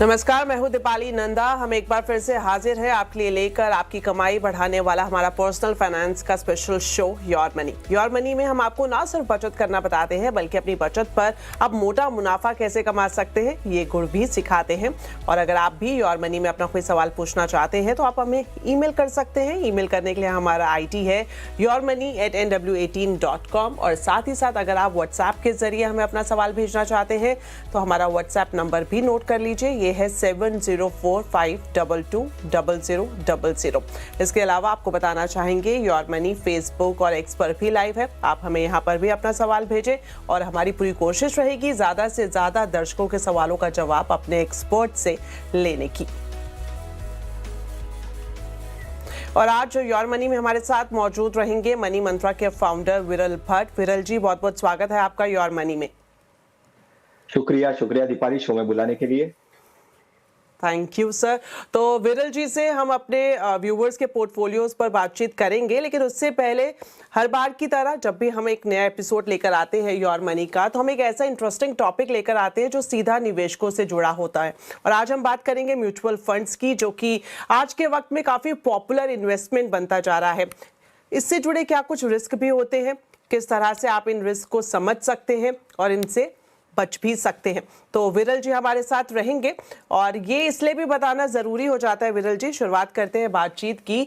नमस्कार, मैं हूं दीपाली नंदा। हम एक बार फिर से हाजिर हैं आपके लिए लेकर आपकी कमाई बढ़ाने वाला हमारा पर्सनल फाइनेंस का special show your money. Your money में हम आपको ना सिर्फ बचत करना बताते हैं बल्कि अपनी बचत पर आप मोटा मुनाफा कैसे कमा सकते हैं ये गुण भी सिखाते हैं। और अगर आप भी योर मनी में अपना कोई सवाल पूछना चाहते हैं तो आप हमें ईमेल कर सकते हैं। ईमेल करने के लिए हमारा आईडी है yourmoney@nw18.com। और साथ ही साथ अगर आप व्हाट्सएप के जरिए हमें अपना सवाल भेजना चाहते हैं तो हमारा व्हाट्सएप नंबर भी नोट कर लीजिए, ये है 7045220000। इसके अलावा आपको बताना चाहेंगे योर मनी फेसबुक और एक्स पर भी लाइव है। आप हमें यहाँ पर भी अपना सवाल भेजें और हमारी पूरी कोशिश रहेगी ज्यादा से ज्यादा दर्शकों के सवालों का जवाब अपने एक्सपर्ट से लेने की। और आज योर मनी में हमारे साथ मौजूद रहेंगे मनी मंत्रा के फाउंडर विरल भट्ट। विरल जी, बहुत बहुत स्वागत है आपका योर मनी में। शुक्रिया दीपाली, शो में बुलाने के लिए। Thank you sir. तो विरल जी से हम अपने व्यूवर्स के पोर्टफोलियोज पर बातचीत करेंगे, लेकिन उससे पहले हर बार की तरह जब भी हम एक नया एपिसोड लेकर आते हैं योर मनी का, तो हम एक ऐसा इंटरेस्टिंग टॉपिक लेकर आते हैं जो सीधा निवेशकों से जुड़ा होता है। और आज हम बात करेंगे म्यूचुअल फंड्स की, जो कि आज के वक्त में काफ़ी पॉपुलर इन्वेस्टमेंट बनता जा रहा है। इससे जुड़े क्या कुछ रिस्क भी होते हैं, किस तरह से आप इन रिस्क को समझ सकते हैं और इनसे बच भी सकते हैं। तो विरल जी हमारे साथ रहेंगे और ये इसलिए भी बताना जरूरी हो जाता है। विरल जी, शुरुआत करते हैं बातचीत की।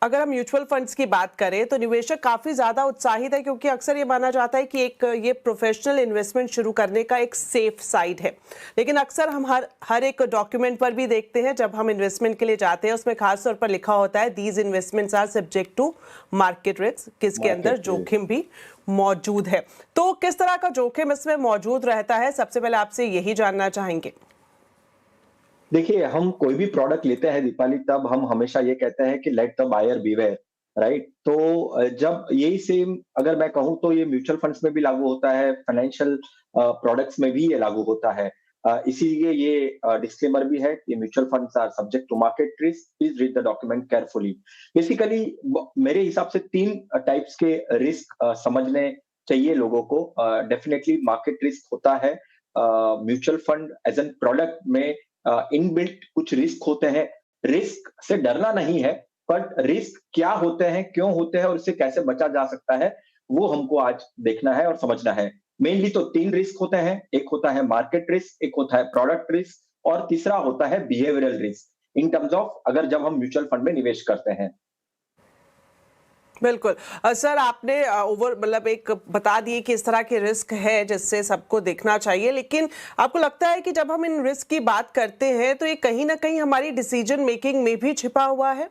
अगर हम म्यूचुअल फंड्स की बात करें तो निवेशक काफी ज्यादा उत्साहित है, क्योंकि अक्सर ये माना जाता है कि ये प्रोफेशनल इन्वेस्टमेंट शुरू करने का एक सेफ साइड है। लेकिन अक्सर हम हर एक डॉक्यूमेंट पर भी देखते हैं, जब हम इन्वेस्टमेंट के लिए जाते हैं उसमें खास तौर पर लिखा होता है these investments are subject to market risk, किसके अंदर जोखिम भी मौजूद है। तो किस तरह का जोखिम इसमें मौजूद रहता है, सबसे पहले आपसे यही जानना चाहेंगे। देखिए, हम कोई भी प्रोडक्ट लेते हैं दीपाली, तब हम हमेशा ये कहते हैं कि let the buyer beware, right. तो जब यही सेम अगर मैं कहूं तो ये म्यूचुअल फंड्स में भी लागू होता है, फाइनेंशियल प्रोडक्ट्स में भी ये लागू होता है। इसीलिए ये डिस्क्लेमर भी है कि mutual funds are subject to market risk, please read the document carefully. Basically मेरे हिसाब से 3 टाइप्स के रिस्क समझने चाहिए लोगों को। डेफिनेटली मार्केट रिस्क होता है, mutual fund as an product में इनबिल्ट कुछ रिस्क होते हैं। रिस्क से डरना नहीं है, बट रिस्क क्या होते हैं, क्यों होते हैं और इससे कैसे बचा जा सकता है, वो हमको आज देखना है और समझना है। मेनली तो 3 रिस्क होते हैं, एक होता है मार्केट रिस्क, एक होता है प्रोडक्ट रिस्क और तीसरा होता है behavioural risk in terms of अगर जब हम म्यूचुअल फंड में निवेश करते हैं। बिल्कुल। सर, आपने मतलब एक बता दिए कि इस तरह के रिस्क है जिससे सबको देखना चाहिए, लेकिन आपको लगता है कि जब हम इन रिस्क की बात करते हैं तो ये कहीं ना कहीं हमारी डिसीजन मेकिंग में भी छिपा हुआ है?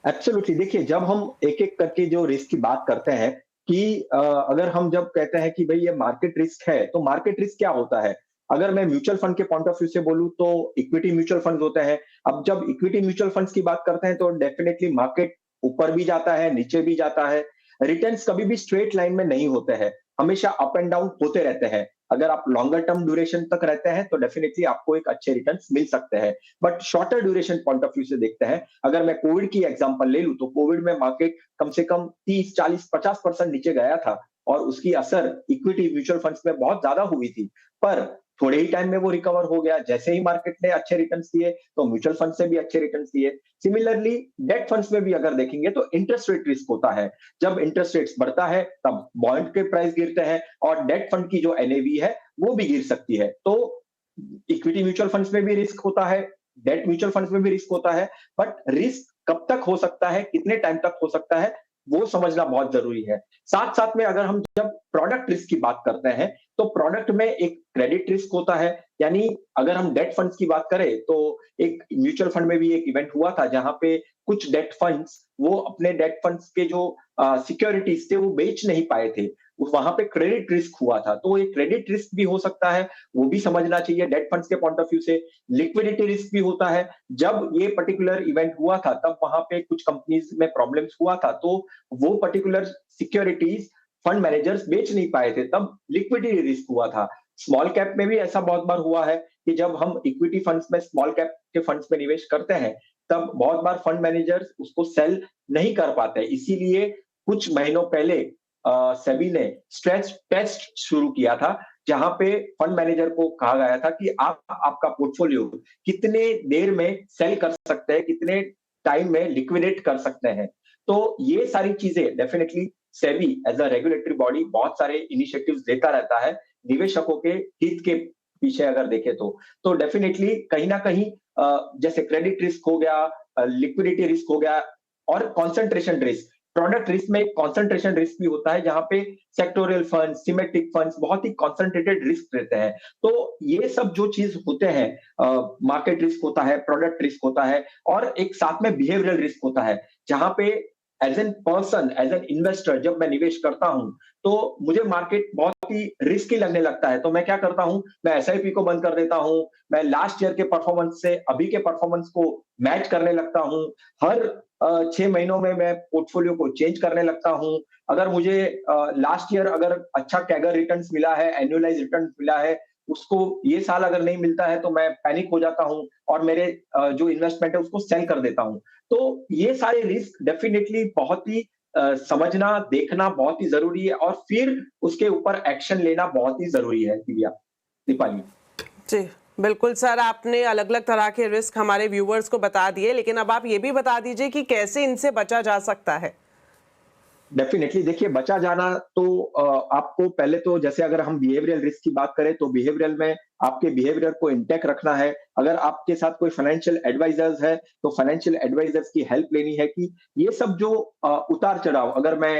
एब्सोल्युटली। देखिए, जब हम एक-एक करके जो रिस्क की बात करते हैं कि अगर हम जब कहते हैं कि भाई ये मार्केट रिस्क है, तो मार्केट रिस्क क्या होता है? अगर मैं म्यूचुअल फंड के पॉइंट ऑफ व्यू से बोलूं तो इक्विटी म्यूचुअल फंड्स होते हैं। अब जब इक्विटी म्यूचुअल फंड्स की बात करते हैं तो डेफिनेटली मार्केट ऊपर भी जाता है, नीचे भी जाता है। रिटर्न्स कभी भी स्ट्रेट लाइन में नहीं होते हैं, हमेशा अप एंड डाउन होते रहते हैं। अगर आप लॉन्गर टर्म ड्यूरेशन तक रहते हैं तो डेफिनेटली आपको एक अच्छे रिटर्न्स मिल सकते हैं। But shorter duration point of view से देखते हैं, अगर मैं कोविड की एग्जांपल ले लूं तो कोविड में मार्केट कम से कम 30, 40, 50% नीचे गया था और उसकी असर इक्विटी म्यूचुअल फंड्स में बहुत ज्यादा हुई थी। पर थोड़े ही टाइम में वो रिकवर हो गया। जैसे ही मार्केट ने अच्छे रिटर्न्स दिए तो म्यूचुअल फंड से भी अच्छे रिटर्न्स दिए। सिमिलरली डेट फंड्स में भी अगर देखेंगे तो इंटरेस्ट रेट रिस्क होता है। जब इंटरेस्ट रेट्स बढ़ता है तब बॉन्ड के प्राइस गिरते हैं और डेट फंड की जो एनएवी है वो भी गिर सकती है। तो इक्विटी म्यूचुअल फंड्स में भी रिस्क होता है, डेट म्यूचुअल फंड्स में भी रिस्क होता है, बट रिस्क कब तक हो सकता है, कितने टाइम तक हो सकता है, वो समझना बहुत जरूरी है। साथ साथ में अगर हम जब प्रोडक्ट रिस्क की बात करते हैं तो प्रोडक्ट में एक क्रेडिट रिस्क होता है। यानी अगर हम डेट फंड्स की बात करें तो एक म्यूचुअल फंड में भी एक इवेंट हुआ था जहां पे कुछ डेट फंड्स वो अपने डेट फंड्स के जो सिक्योरिटीज थे वो बेच नहीं पाए थे, वहां पे क्रेडिट रिस्क हुआ था। तो ये क्रेडिट रिस्क भी हो सकता है, वो भी समझना चाहिए डेट फंड्स के पॉइंट ऑफ व्यू से। लिक्विडिटी रिस्क भी होता है, जब ये पर्टिकुलर इवेंट हुआ था तब वहां पे कुछ कंपनीज में प्रॉब्लम्स हुआ था, तो वो पर्टिकुलर सिक्योरिटीज फंड मैनेजर्स बेच नहीं पाए थे, तब लिक्विडिटी रिस्क हुआ था। स्मॉल कैप में भी ऐसा बहुत बार हुआ है कि जब हम इक्विटी फंड्स में स्मॉल कैप के फंड्स में निवेश करते हैं तब बहुत बार फंड मैनेजर्स उसको सेल नहीं कर पाते। इसीलिए कुछ महीनों पहले सेबी ने स्ट्रेस टेस्ट शुरू किया था जहां पे फंड मैनेजर को कहा गया था कि आप आपका पोर्टफोलियो कितने देर में सेल कर सकते हैं, कितने टाइम में लिक्विडेट कर सकते हैं। तो ये सारी चीजें definitely SEBI as a regulatory body बहुत सारे इनिशिएटिव्स लेता रहता है निवेशकों के हित के पीछे अगर देखें तो डेफिनेटली कहीं ना कहीं जैसे क्रेडिट रिस्क हो गया, लिक्विडिटी रिस्क हो गया और कॉन्सेंट्रेशन रिस्क। प्रोडक्ट रिस्क में कॉन्सेंट्रेशन रिस्क भी होता है जहां पे सेक्टोरियल फंड, सिमेट्रिक फंड्स बहुत ही कॉन्सेंट्रेटेड रिस्क रहते हैं। तो ये सब जो चीज होते हैं, मार्केट रिस्क होता है, प्रोडक्ट रिस्क होता है और एक साथ में बिहेवियरल रिस्क होता है जहां पे as an person, as an investor जब मैं निवेश करता हूं तो मुझे मार्केट बहुत ही रिस्की लगने लगता है। तो मैं क्या करता हूं, मैं एसआईपी को बंद कर देता हूं, मैं लास्ट ईयर के परफॉर्मेंस से अभी के परफॉर्मेंस को मैच करने लगता हूं। हर 6 महीनों में मैं पोर्टफोलियो को चेंज करने लगता हूं। अगर मुझे लास्ट ईयर अगर अच्छा कैगर रिटर्न्स मिला है, एनुअलाइज रिटर्न मिला है, उसको ये साल अगर नहीं मिलता है तो मैं पैनिक हो जाता हूं और मेरे जो इन्वेस्टमेंट है उसको सेल कर देता हूं। तो ये सारे रिस्क डेफिनेटली बहुत ही समझना, देखना बहुत ही जरूरी है और फिर उसके ऊपर एक्शन लेना बहुत ही जरूरी है दिव्या, दीपाली। जी, बिल्कुल सर, आपने अलग-अलग तरह के रिस्क हमारे व्यूअर्स को बता दिए, लेकिन अब आप ये भी बता दीजिए कि कैसे इनसे बचा जा सकता है? डेफिनेटली देखिए, बचा जाना तो आपको पहले तो जैसे अगर हम बिहेवियरल रिस्क की बात करें तो बिहेवियरल में आपके बिहेवियर को इंटैक्ट रखना है। अगर आपके साथ कोई फाइनेंशियल एडवाइजर्स है तो फाइनेंशियल एडवाइजर्स की हेल्प लेनी है कि ये सब जो उतार चढ़ाव, अगर मैं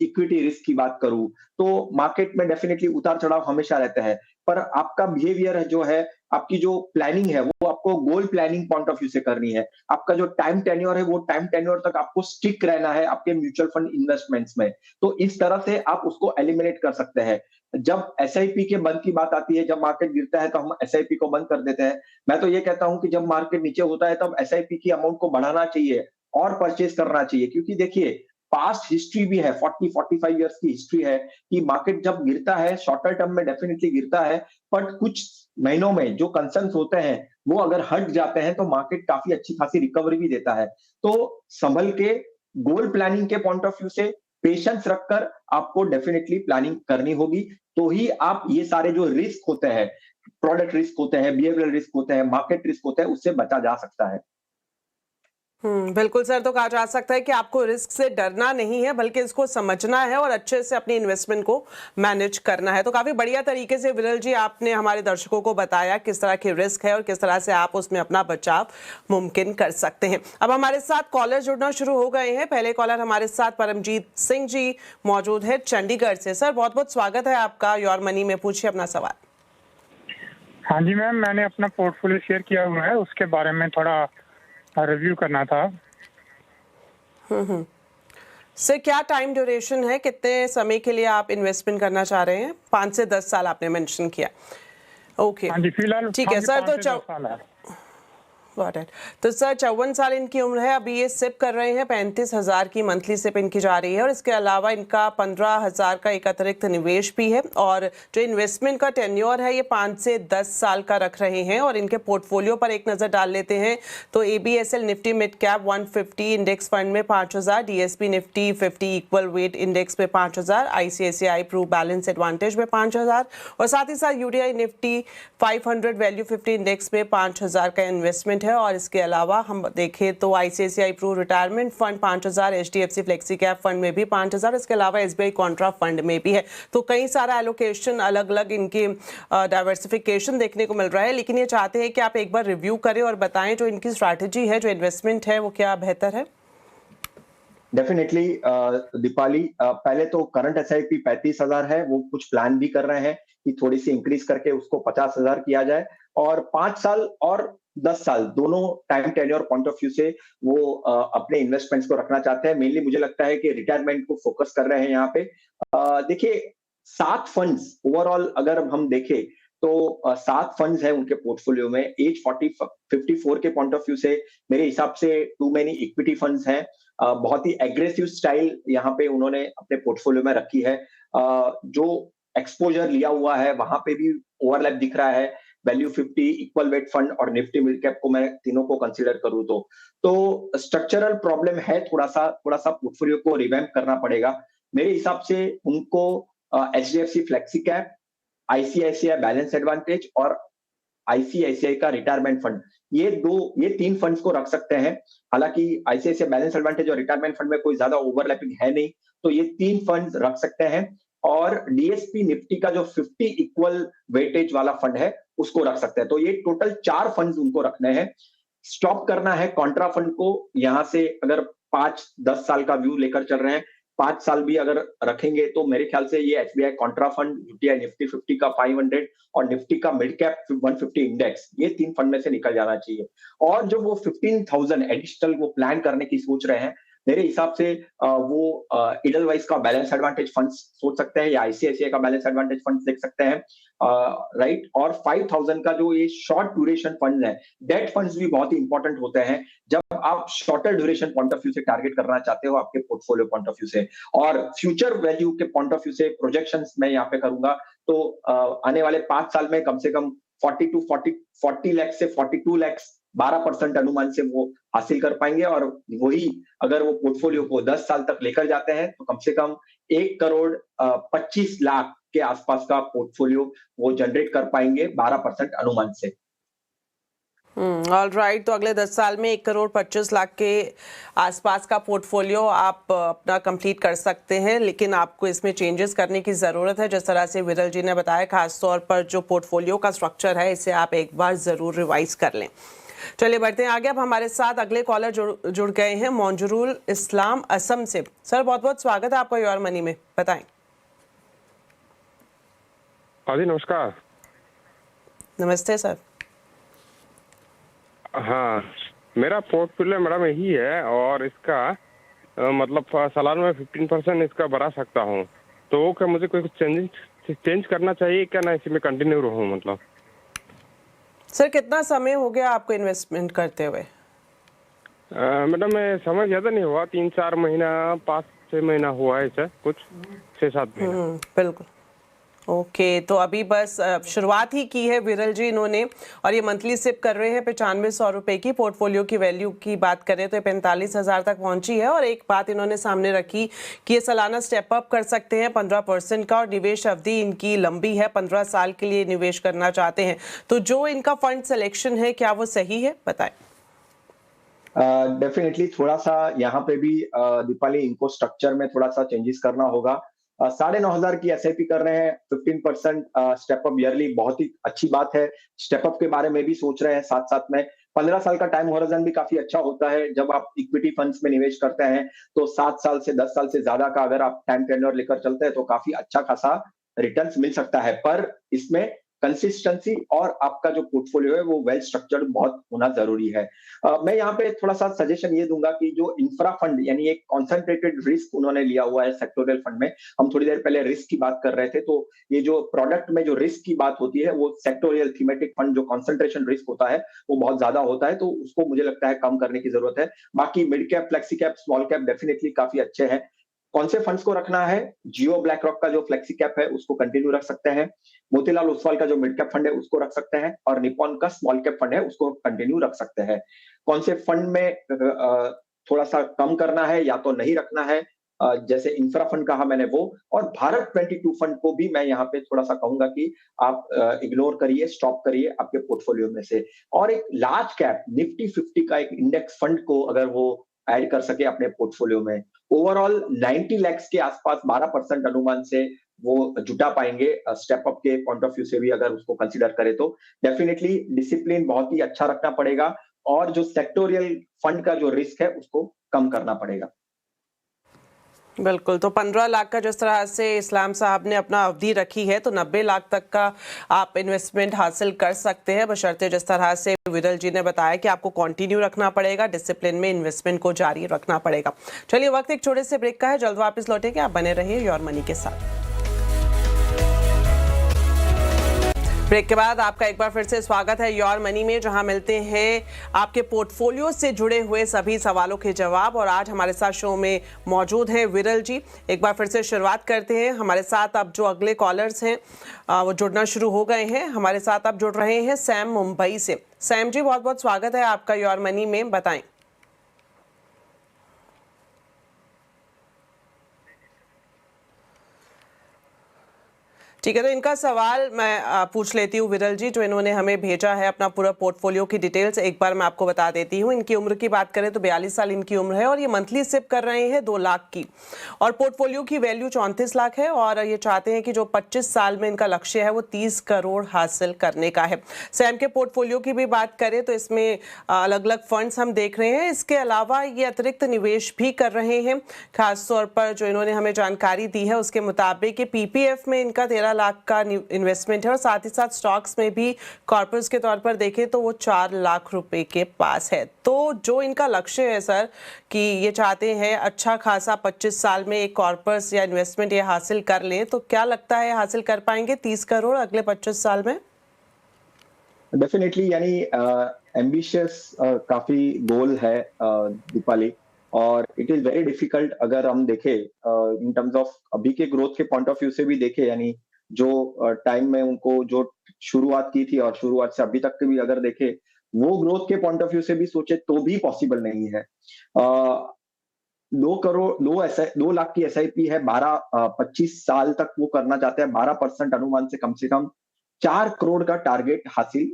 इक्विटी रिस्क की बात करूं तो मार्केट में डेफिनेटली उतार चढ़ाव हमेशा रहता है, पर आपका बिहेवियर जो है, आपकी जो प्लानिंग है वो आपको goal planning point of view से करनी है। आपका जो टाइम टेन्योर है वो टाइम टेन्योर तक आपको स्टिक रहना है आपके म्यूचुअल फंड इन्वेस्टमेंट्स में। तो इस तरह से आप उसको एलिमिनेट कर सकते हैं। जब एसआईपी के बंद की बात आती है, जब मार्केट गिरता है तो हम एसआईपी को बंद कर देते हैं। मैं तो ये कहता हूं कि जब मार्केट नीचे होता है तब एसआईपी की अमाउंट को बढ़ाना चाहिए और परचेज करना चाहिए, क्योंकि देखिए पास्ट हिस्ट्री भी है, 40-45 इयर्स की हिस्ट्री है कि मार्केट जब गिरता है शॉर्टर टर्म में डेफिनेटली गिरता है, बट कुछ महीनों में जो कंसर्न्स होते हैं वो अगर हट जाते हैं तो मार्केट काफी अच्छी खासी रिकवरी भी देता है। तो संभल के गोल प्लानिंग के पॉइंट ऑफ व्यू से पेशेंस रखकर आपको डेफिनेटली प्लानिंग करनी होगी, तो ही आप ये सारे जो रिस्क होते हैं, प्रोडक्ट रिस्क होते हैं, बिहेवियरल रिस्क होते हैं, मार्केट रिस्क होते हैं, उससे बचा जा सकता है। बिल्कुल सर, तो कहा जा सकता है कि आपको रिस्क से डरना नहीं है, बल्कि इसको समझना है और अच्छे से अपनी इन्वेस्टमेंट को मैनेज करना है। तो काफ़ी बढ़िया तरीके से विरल जी आपने हमारे दर्शकों को बताया किस तरह की रिस्क है और किस तरह से आप उसमें अपना बचाव मुमकिन कर सकते हैं। अब हमारे साथ कॉलर जुड़ना शुरू हो गए हैं। पहले कॉलर हमारे साथ परमजीत सिंह जी मौजूद है चंडीगढ़ से। सर, बहुत बहुत स्वागत है आपका योर मनी में, पूछिए अपना सवाल। हाँ जी मैम, मैंने अपना पोर्टफोलियो शेयर किया हुआ है, उसके बारे में थोड़ा रिव्यू करना था। सर, क्या टाइम ड्यूरेशन है, कितने समय के लिए आप इन्वेस्टमेंट करना चाह रहे हैं? 5 से 10 साल आपने मेंशन किया। ओके, हाँ जी, फिलहाल ठीक है सर। तो 10 साल है। Got it. तो सर 54 साल इनकी उम्र है, अभी ये सिप कर रहे हैं, 35,000 की मंथली सिप इनकी जा रही है और इसके अलावा इनका 15,000 का एक अतिरिक्त निवेश भी है और जो इन्वेस्टमेंट का टेन्योर है ये 5 से 10 साल का रख रहे हैं। और इनके पोर्टफोलियो पर एक नज़र डाल लेते हैं तो ABSL Nifty mid cap 150 index fund में 5,000, DSP Nifty 50 equal weight index पे 5,000, ICICI प्रू बैलेंस एडवांटेज में 5,000 और साथ ही साथ UTI निफ्टी 500 वैल्यू 50 इंडेक्स में 5,000 का इन्वेस्टमेंट है। और इसके अलावा हम देखें तो ICICI Pru retirement fund 5,000, HDFC flexi cap fund में भी 5,000, इसके अलावा SBI कॉन्ट्रा फंड में भी है। तो कई सारा एलोकेशन, अलग अलग इनके डाइवर्सिफिकेशन देखने को मिल रहा है, लेकिन ये चाहते हैं कि आप एक बार रिव्यू करें और बताएं जो इनकी स्ट्रैटेजी है, जो इन्वेस्टमेंट है वो क्या बेहतर है। डेफिनेटली दीपाली, पहले तो करंट एसआईपी 35,000 है, वो कुछ प्लान भी कर रहे हैं कि थोड़ी सी इंक्रीज करके उसको 50,000 किया जाए और 5 साल और 10 साल दोनों time tenure point of view से वो अपने इन्वेस्टमेंट्स को रखना चाहते हैं। मेनली मुझे लगता है कि रिटायरमेंट को फोकस कर रहे हैं यहाँ पे। देखिए 7 फंड्स ओवरऑल अगर हम देखें तो 7 फंड्स हैं उनके पोर्टफोलियो में। एज 54 के पॉइंट ऑफ व्यू से मेरे हिसाब से टू मेनी इक्विटी फंड्स हैं। बहुत ही एग्रेसिव स्टाइल यहाँ पे उन्होंने अपने पोर्टफोलियो में रखी है। जो एक्सपोजर लिया हुआ है वहां पे भी ओवरलैप दिख रहा है। वैल्यू 50 इक्वल वेट फंड और निफ्टी मिड कैप को मैं तीनों को कंसीडर करूं तो स्ट्रक्चरल प्रॉब्लम है, थोड़ा सा पोर्टफोलियो को रिवैम्प करना पड़ेगा। मेरे हिसाब से उनको HDFC flexi cap, ICICI balance advantage और आईसीआईसीआई का रिटायरमेंट फंड, ये 3 फंड्स को रख सकते हैं। हालांकि आईसीआईसीआई बैलेंस एडवांटेज और रिटायरमेंट फंड में कोई ज्यादा ओवरलैपिंग है नहीं, तो ये 3 फंड्स रख सकते हैं। और डीएसपी निफ्टी का जो 50 इक्वल वेटेज वाला फंड है उसको रख सकते हैं। तो ये टोटल 4 फंड्स उनको रखने हैं। स्टॉप करना है कॉन्ट्रा फंड को। यहां से अगर 5-10 साल का व्यू लेकर चल रहे हैं, 5 साल भी अगर रखेंगे तो मेरे ख्याल से ये SBI Contra fund, UTI Nifty 50 का 500 और निफ्टी का मिड कैप 150 इंडेक्स, ये 3 फंड में से निकल जाना चाहिए। और जो वो 15,000 एडिशनल वो प्लान करने की सोच रहे हैं, मेरे हिसाब से वो इडलवाइज का बैलेंस एडवांटेज फंड सोच सकते हैं या आईसीआईसीआई का बैलेंस एडवांटेज फंड देख सकते हैं, राइट। और 5,000 का जो ये शॉर्ट ड्यूरेशन फंड है, डेट फंड्स भी बहुत ही इंपॉर्टेंट होते हैं जब आप shorter duration point of view से टारगेट करना चाहते हो आपके पोर्टफोलियो पॉइंट ऑफ व्यू से। और फ्यूचर वैल्यू के पॉइंट ऑफ व्यू से प्रोजेक्शंस मैं यहाँ पे करूंगा, तो आने वाले 5 साल में कम से कम 40 लाख से 42 लाख 12% अनुमान से वो हासिल कर पाएंगे। और वही अगर वो पोर्टफोलियो को 10 साल तक लेकर जाते हैं तो कम से कम 1 करोड़ 25 लाख के आसपास का पोर्टफोलियो वो जनरेट कर पाएंगे 12% अनुमान से। ऑल राइट, तो अगले 10 साल में 1 करोड़ 25 लाख के आसपास का पोर्टफोलियो आप अपना कंप्लीट कर सकते हैं, लेकिन आपको इसमें चेंजेस करने की ज़रूरत है। जिस तरह से विरल जी ने बताया, खास तौर पर जो पोर्टफोलियो का स्ट्रक्चर है इसे आप एक बार ज़रूर रिवाइज कर लें। चलिए बढ़ते हैं आगे। अब हमारे साथ अगले कॉलर जुड़ गए हैं, मंजूरुल इस्लाम असम से। सर बहुत बहुत स्वागत है आपका योर मनी में, बताएं। हाँ जी, नमस्कार। नमस्ते सर। हाँ, मेरा पोर्टफोलियो मैडम यही है और इसका मतलब सालाना में 15% इसका बढ़ा सकता हूँ, तो क्या मुझे कोई चेंज करना चाहिए क्या, ना इसी में कंटिन्यू रहूँ? मतलब सर कितना समय हो गया आपको इन्वेस्टमेंट करते हुए? मैडम समय ज़्यादा नहीं हुआ, 3-4 महीना, 5-6 महीना हुआ है सर, कुछ 6-7 महीना। बिल्कुल। ओके, तो अभी बस शुरुआत ही की है विरल जी इन्होंने, और ये मंथली सिप कर रहे हैं 9500 रुपए की। पोर्टफोलियो की वैल्यू की बात करें तो 45,000 तक पहुंची है। और एक बात इन्होंने सामने रखी कि ये सालाना स्टेप अप कर सकते हैं 15% का, और निवेश अवधि इनकी लंबी है, 15 साल के लिए निवेश करना चाहते हैं। तो जो इनका फंड सिलेक्शन है क्या वो सही है, बताएं। डेफिनेटली थोड़ा सा यहाँ पे भी दीपाली इनको स्ट्रक्चर में थोड़ा सा चेंजेस करना होगा। 9,500 की एसआईपी कर रहे हैं, 15% स्टेप अप ईयरली, बहुत ही अच्छी बात है। स्टेप अप के बारे में भी सोच रहे हैं साथ साथ में। 15 साल का टाइम होराइजन भी काफी अच्छा होता है। जब आप इक्विटी फंड्स में निवेश करते हैं तो 7 साल से 10 साल से ज्यादा का अगर आप टाइम टेन्योर लेकर चलते हैं तो काफी अच्छा खासा रिटर्न्स मिल सकता है। पर इसमें कंसिस्टेंसी और आपका जो पोर्टफोलियो है वो वेल स्ट्रक्चर्ड बहुत होना जरूरी है। मैं यहाँ पे थोड़ा सा सजेशन ये दूंगा कि जो इंफ्रा फंड, यानी एक कॉन्सेंट्रेटेड रिस्क उन्होंने लिया हुआ है सेक्टोरियल फंड में। हम थोड़ी देर पहले रिस्क की बात कर रहे थे, तो ये जो प्रोडक्ट में जो रिस्क की बात होती है वो सेक्टोरियल थीमेटिक फंड जो कॉन्सेंट्रेशन रिस्क होता है वो बहुत ज्यादा होता है, तो उसको मुझे लगता है कम करने की जरूरत है। बाकी mid cap, flexi cap, small cap definitely काफी अच्छे हैं। कौन से फंड्स को रखना है? जियो ब्लैक रॉक का जो फ्लेक्सी कैप है उसको कंटिन्यू रख सकते हैं। मोतीलाल ओसवाल का जो मिड कैप फंड है उसको रख सकते हैं, और निपॉन का स्मॉल कैप फंड है उसको कंटिन्यू रख सकते हैं। कौन से फंड में थोड़ा सा कम करना है या तो नहीं रखना है, जैसे इंफ्रा फंड कहा मैंने वो, और भारत 22 फंड को भी मैं यहाँ पे थोड़ा सा कहूंगा कि आप इग्नोर करिए, स्टॉप करिए आपके पोर्टफोलियो में से। और एक लार्ज कैप निफ्टी 50 का एक इंडेक्स फंड को अगर वो ऐड कर सके अपने पोर्टफोलियो में, ओवरऑल 90 लाख के आसपास 12% अनुमान से वो जुटा पाएंगे। स्टेप अप के पॉइंट ऑफ व्यू से भी अगर उसको कंसीडर करें तो डेफिनेटली डिसिप्लिन बहुत ही अच्छा रखना पड़ेगा, और जो सेक्टोरियल फंड का जो रिस्क है उसको कम करना पड़ेगा। बिल्कुल, तो 15 लाख का जिस तरह से इस्लाम साहब ने अपना अवधि रखी है, तो 90 लाख तक का आप इन्वेस्टमेंट हासिल कर सकते हैं, बशर्ते जिस तरह से विरल जी ने बताया कि आपको कंटिन्यू रखना पड़ेगा, डिसिप्लिन में इन्वेस्टमेंट को जारी रखना पड़ेगा। चलिए वक्त एक छोटे से ब्रेक का है, जल्द वापस लौटेंगे, आप बने रहिए योर मनी के साथ। ब्रेक के बाद आपका एक बार फिर से स्वागत है योर मनी में, जहां मिलते हैं आपके पोर्टफोलियो से जुड़े हुए सभी सवालों के जवाब। और आज हमारे साथ शो में मौजूद हैं विरल जी। एक बार फिर से शुरुआत करते हैं। हमारे साथ अब जो अगले कॉलर्स हैं वो जुड़ना शुरू हो गए हैं। हमारे साथ अब जुड़ रहे हैं सैम मुंबई से। सैम जी बहुत बहुत स्वागत है आपका योर मनी में, बताएं। ठीक है, तो इनका सवाल मैं पूछ लेती हूँ विरल जी, जो इन्होंने हमें भेजा है अपना पूरा पोर्टफोलियो की डिटेल्स एक बार मैं आपको बता देती हूँ। इनकी उम्र की बात करें तो 42 साल इनकी उम्र है और ये मंथली सिप कर रहे हैं 2 लाख की, और पोर्टफोलियो की वैल्यू 34 लाख है, और ये चाहते हैं कि जो 25 साल में इनका लक्ष्य है वो 30 करोड़ हासिल करने का है। सैम के पोर्टफोलियो की भी बात करें तो इसमें अलग अलग फंड्स हम देख रहे हैं। इसके अलावा ये अतिरिक्त निवेश भी कर रहे हैं, खासतौर पर जो इन्होंने हमें जानकारी दी है उसके मुताबिक पीपीएफ में इनका 13 लाख का इन्वेस्टमेंट है, और साथ ही साथ स्टॉक्स में भी कॉर्पस के तौर पर देखें तो वो 4 लाख रुपए के पास है। तो जो इनका लक्ष्य है सर, कि ये चाहते हैं अच्छा खासा 25 साल में एक कॉर्पस या इन्वेस्टमेंट ये हासिल कर लें, तो क्या लगता है हासिल कर पाएंगे 30 करोड़ अगले 25 साल में? डेफिनेटली, यानी एम्बिशियस काफी गोल है दीपाली, और इट इज वेरी डिफिकल्ट अगर हम देखें इन टर्म्स ऑफ अभी के ग्रोथ के पॉइंट ऑफ व्यू से भी देखें, यानी जो टाइम में उनको जो शुरुआत की थी और शुरुआत से अभी तक के भी अगर देखें, वो ग्रोथ के पॉइंट ऑफ व्यू से भी सोचे तो भी पॉसिबल नहीं है। 2 लाख की एसआईपी है, 25 साल तक वो करना चाहते हैं, 12% अनुमान से कम 4 करोड़ का टारगेट हासिल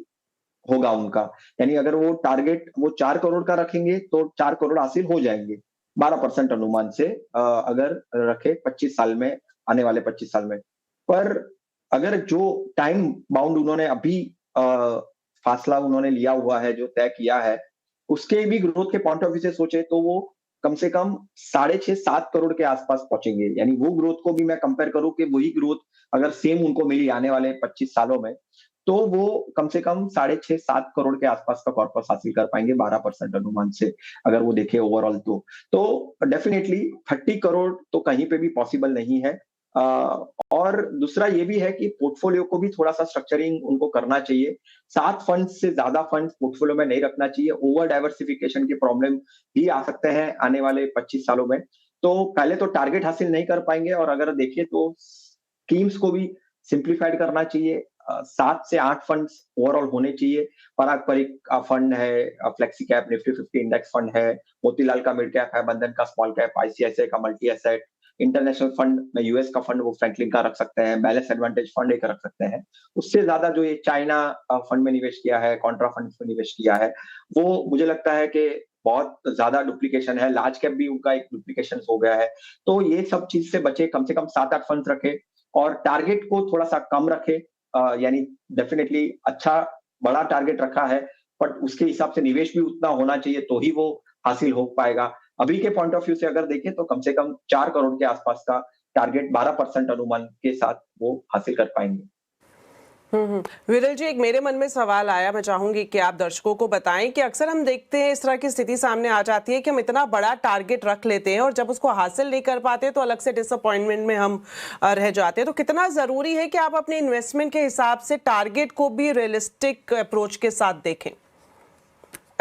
होगा उनका। यानी अगर वो टारगेट वो 4 करोड़ का रखेंगे तो 4 करोड़ हासिल हो जाएंगे 12% अनुमान से, अगर रखे 25 साल में, आने वाले 25 साल में। पर अगर जो टाइम बाउंड उन्होंने अभी फासला उन्होंने लिया हुआ है, जो तय किया है, उसके भी ग्रोथ के पॉइंट ऑफ व्यू से सोचे तो वो कम से कम 6.5-7 करोड़ के आसपास पहुंचेंगे। यानी वो ग्रोथ को भी मैं कंपेयर करूं कि वही ग्रोथ अगर सेम उनको मिली आने वाले 25 सालों में, तो वो कम से कम 6.5-7 करोड़ के आसपास का कॉर्पस हासिल कर पाएंगे 12% अनुमान से, अगर वो देखे ओवरऑल तो डेफिनेटली 30 करोड़ तो कहीं पे भी पॉसिबल नहीं है। और दूसरा ये भी है कि पोर्टफोलियो को भी थोड़ा सा स्ट्रक्चरिंग उनको करना चाहिए। 7 फंड से ज्यादा फंड पोर्टफोलियो में नहीं रखना चाहिए। ओवर डाइवर्सिफिकेशन के प्रॉब्लम भी आ सकते हैं आने वाले 25 सालों में। तो पहले तो टारगेट हासिल नहीं कर पाएंगे, और अगर देखिए तो स्कीम्स को भी सिंप्लीफाइड करना चाहिए। 7 से 8 फंड्स ओवरऑल होने चाहिए। पारंपरिक फंड है, flexi cap Nifty 50 index fund है, मोतीलाल का मिड कैप है, बंधन का स्मॉल कैप, आईसीआईसीआई का मल्टी एसेट, इंटरनेशनल फंड में यूएस का फंड वो फ्रैंकलिन का रख सकते हैं, बैलेंस एडवांटेज फंड एक रख सकते हैं। उससे ज्यादा जो ये चाइना फंड में निवेश किया है, कॉन्ट्रा फंड में निवेश किया है, वो मुझे लगता है कि बहुत ज्यादा डुप्लीकेशन है। लार्ज कैप भी उनका एक डुप्लीकेशन हो गया है। तो ये सब चीज से बचे, कम से कम 7-8 फंड रखे और टारगेट को थोड़ा सा कम रखे। यानी डेफिनेटली अच्छा बड़ा टारगेट रखा है, बट उसके हिसाब से निवेश भी उतना होना चाहिए तो ही वो हासिल हो पाएगा। अभी के पॉइंट ऑफ व्यू से अगर देखें तो कम से कम 4 करोड़ के आसपास का टारगेट 12% अनुमान के साथ वो हासिल कर पाएंगे। विरल जी, एक मेरे मन में सवाल आया, मैं चाहूंगी कि आप दर्शकों को बताएं कि अक्सर हम देखते हैं इस तरह की स्थिति सामने आ जाती है कि हम इतना बड़ा टारगेट रख लेते हैं और जब उसको हासिल नहीं कर पाते तो अलग से डिसअपॉइंटमेंट में हम रह जाते हैं। तो कितना जरूरी है कि आप अपने इन्वेस्टमेंट के हिसाब से टारगेट को भी रियलिस्टिक अप्रोच के साथ देखें?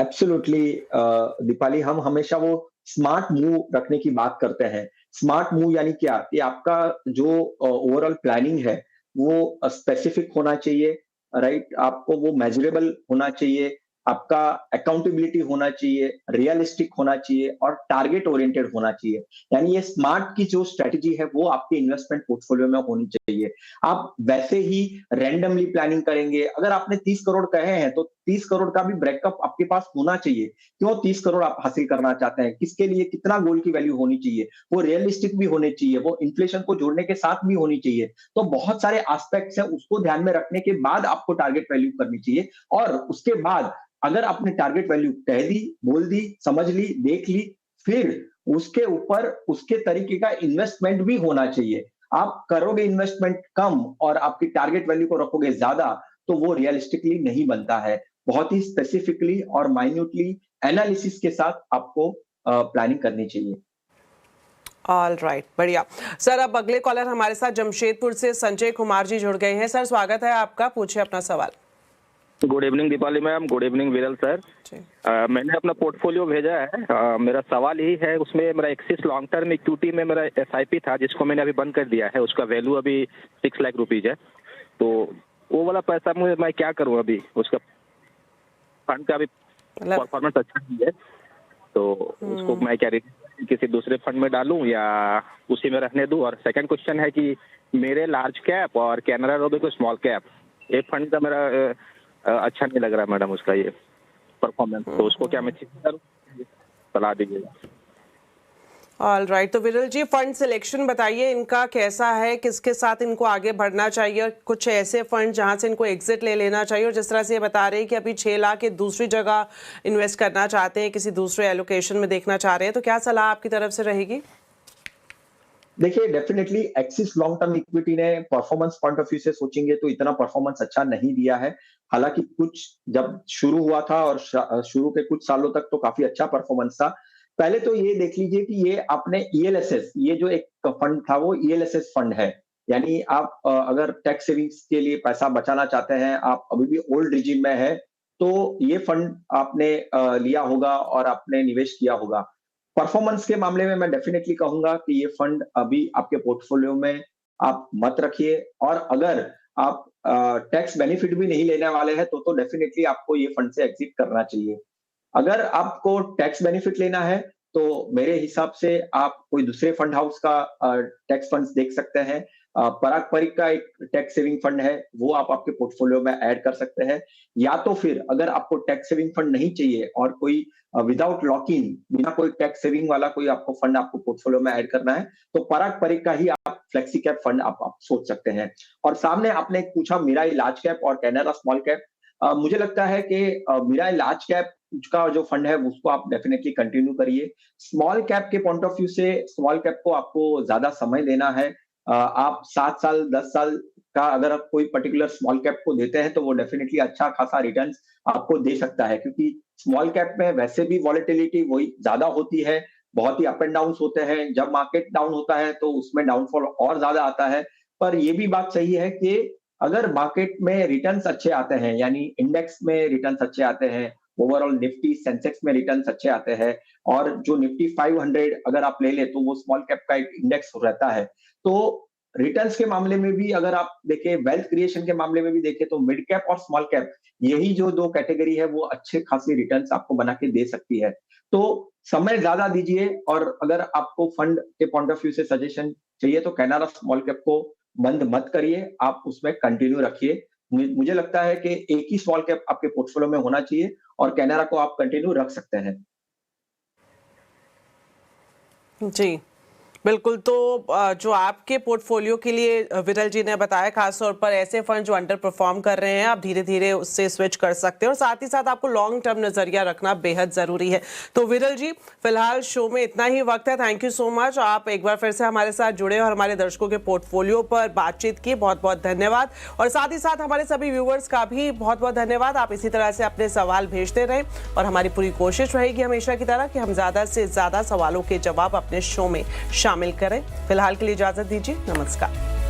एब्सोल्युटली दीपाली, हम हमेशा वो स्मार्ट मूव रखने की बात करते हैं। स्मार्ट मूव यानी क्या, कि आपका जो ओवरऑल प्लानिंग है वो स्पेसिफिक होना चाहिए, राइट? आपको वो मेजरेबल होना चाहिए, आपका अकाउंटेबिलिटी होना चाहिए, रियलिस्टिक होना चाहिए और टारगेट ओरिएंटेड होना चाहिए। यानी ये स्मार्ट की जो स्ट्रेटजी है वो आपके इन्वेस्टमेंट पोर्टफोलियो में होनी चाहिए। आप वैसे ही रैंडमली प्लानिंग करेंगे, अगर आपने 30 करोड़ कहे हैं तो 30 करोड़ का भी ब्रेकअप आपके पास होना चाहिए। क्यों 30 करोड़ आप हासिल करना चाहते हैं, किसके लिए कितना गोल की वैल्यू होनी चाहिए, वो रियलिस्टिक भी होने चाहिए, वो इन्फ्लेशन को जोड़ने के साथ भी होनी चाहिए। तो बहुत सारे एस्पेक्ट्स हैं, उसको ध्यान में रखने के बाद आपको टारगेट वैल्यू करनी चाहिए। और उसके बाद अगर आपने टारगेट वैल्यू कह दी, बोल दी, समझ ली, देख ली, फिर उसके ऊपर उसके तरीके का इन्वेस्टमेंट भी होना चाहिए। आप करोगे इन्वेस्टमेंट कम और आपकी टारगेट वैल्यू को रखोगे ज्यादा, तो वो रियलिस्टिकली नहीं बनता है। बहुत ही स्पेसिफिकली और माइन्यूटली एनालिसिस के साथ आपको प्लानिंग करनी चाहिए। ऑल राइट, बढ़िया सर। अब अगले कॉलर हमारे साथ जमशेदपुर से संजय कुमार जी जुड़ गए हैं। सर, स्वागत है आपका, पूछिए अपना सवाल। Good evening Deepali ma'am, good evening विरल सर। मैंने अपना पोर्टफोलियो भेजा है। मेरा सवाल यही है, उसमें मेरा एक्सिस लॉन्ग टर्म इक्विटी में मेरा एसआईपी था जिसको मैंने अभी बंद कर दिया है। उसका वैल्यू अभी 6 लाख रुपीज है। तो वो वाला पैसा मुझे मैं क्या करूं, अभी उसका फंड का अभी परफॉर्मेंस अच्छा नहीं है, तो उसको मैं क्या किसी दूसरे फंड में डालूं या उसी में रहने दूं? और सेकंड क्वेश्चन है कि मेरे लार्ज कैप और कैनरा रोबे को स्मॉल कैप, ये फंड का मेरा अच्छा नहीं लग रहा मैडम, उसका ये परफॉर्मेंस, तो उसको क्या मैं ठीक करूँ, सलाह दीजिएगा। ऑल राइट, तो विरल जी फंड सिलेक्शन बताइए इनका कैसा है, किसके साथ इनको आगे बढ़ना चाहिए, और कुछ ऐसे फंड जहां से इनको एग्जिट ले लेना चाहिए, और जिस तरह से ये बता रहे हैं कि अभी 6 लाख दूसरी जगह इन्वेस्ट करना चाहते हैं, किसी दूसरे एलोकेशन में देखना चाह रहे हैं, तो क्या सलाह आपकी तरफ से रहेगी? देखिए definitely axis long term equity ने परफॉर्मेंस पॉइंट ऑफ व्यू से सोचेंगे तो इतना परफॉर्मेंस अच्छा नहीं दिया है। हालांकि कुछ जब शुरू हुआ था और शुरू के कुछ सालों तक तो काफी अच्छा परफॉर्मेंस था। पहले तो ये देख लीजिए कि ये आपने ईएलएसएस, ये जो एक फंड था वो ईएलएसएस फंड है, यानी आप अगर टैक्स सेविंग्स के लिए पैसा बचाना चाहते हैं, आप अभी भी ओल्ड रिजीम में है, तो ये फंड आपने लिया होगा और आपने निवेश किया होगा। परफॉर्मेंस के मामले में मैं डेफिनेटली कहूंगा कि ये फंड अभी आपके पोर्टफोलियो में आप मत रखिए, और अगर आप टैक्स बेनिफिट भी नहीं लेने वाले हैं तो डेफिनेटली आपको ये फंड से एग्जिट करना चाहिए। अगर आपको टैक्स बेनिफिट लेना है तो मेरे हिसाब से आप कोई दूसरे फंड हाउस का टैक्स फंड्स देख सकते हैं। पराग परिक का एक टैक्स सेविंग फंड है, वो आप आपके पोर्टफोलियो में ऐड कर सकते हैं। या तो फिर अगर आपको टैक्स सेविंग फंड नहीं चाहिए और कोई विदाउट लॉक इन, बिना कोई टैक्स सेविंग वाला कोई आपको फंड आपको पोर्टफोलियो में ऐड करना है, तो पराग परिक का ही आप फ्लेक्सी कैप फंड आप सोच सकते हैं। और सामने आपने पूछा मिराई लार्ज कैप और कैनरा स्मॉल कैप, मुझे लगता है कि मिराई लार्ज कैप का जो फंड है उसको आप डेफिनेटली कंटिन्यू करिए। स्मॉल कैप के पॉइंट ऑफ व्यू से स्मॉल कैप को आपको ज्यादा समय देना है। आप 7 साल 10 साल का अगर आप कोई पर्टिकुलर स्मॉल कैप को देते हैं तो वो डेफिनेटली अच्छा खासा रिटर्न्स आपको दे सकता है, क्योंकि स्मॉल कैप में वैसे भी वॉलेटिलिटी वही ज्यादा होती है, बहुत ही अप एंड डाउन होते हैं। जब मार्केट डाउन होता है तो उसमें डाउनफॉल और ज्यादा आता है। पर ये भी बात सही है कि अगर मार्केट में रिटर्न्स अच्छे आते हैं, यानी इंडेक्स में रिटर्न्स अच्छे आते हैं, ओवरऑल निफ्टी सेंसेक्स में रिटर्न्स अच्छे आते हैं, और जो निफ्टी 500 अगर आप ले ले तो वो स्मॉल कैप का एक इंडेक्स रहता है, तो रिटर्न्स के मामले में भी अगर आप देखें, वेल्थ क्रिएशन के मामले में भी देखें, तो मिड कैप और स्मॉल कैप यही जो 2 कैटेगरी है वो अच्छे खासी रिटर्न्स आपको बना के दे सकती है। तो समय ज्यादा दीजिए, और अगर आपको फंड के पॉइंट ऑफ व्यू से सजेशन चाहिए तो कैनरा स्मॉल कैप को बंद मत करिए, आप उसमें कंटिन्यू रखिए। मुझे लगता है कि एक ही स्मॉल कैप आपके पोर्टफोलियो में होना चाहिए और कैनरा को आप कंटिन्यू रख सकते हैं। जी बिल्कुल, तो जो आपके पोर्टफोलियो के लिए विरल जी ने बताया, खासतौर पर ऐसे फंड जो अंडर परफॉर्म कर रहे हैं, आप धीरे धीरे उससे स्विच कर सकते हैं, और साथ ही साथ आपको लॉन्ग टर्म नजरिया रखना बेहद जरूरी है। तो विरल जी फिलहाल शो में इतना ही वक्त है, थैंक यू सो मच, आप एक बार फिर से हमारे साथ जुड़े और हमारे दर्शकों के पोर्टफोलियो पर बातचीत की, बहुत बहुत धन्यवाद। और साथ ही साथ हमारे सभी व्यूवर्स का भी बहुत बहुत धन्यवाद। आप इसी तरह से अपने सवाल भेजते रहें, और हमारी पूरी कोशिश रहेगी हमेशा की तरह कि हम ज्यादा से ज्यादा सवालों के जवाब अपने शो में शामिल करें। फिलहाल के लिए इजाजत दीजिए, नमस्कार।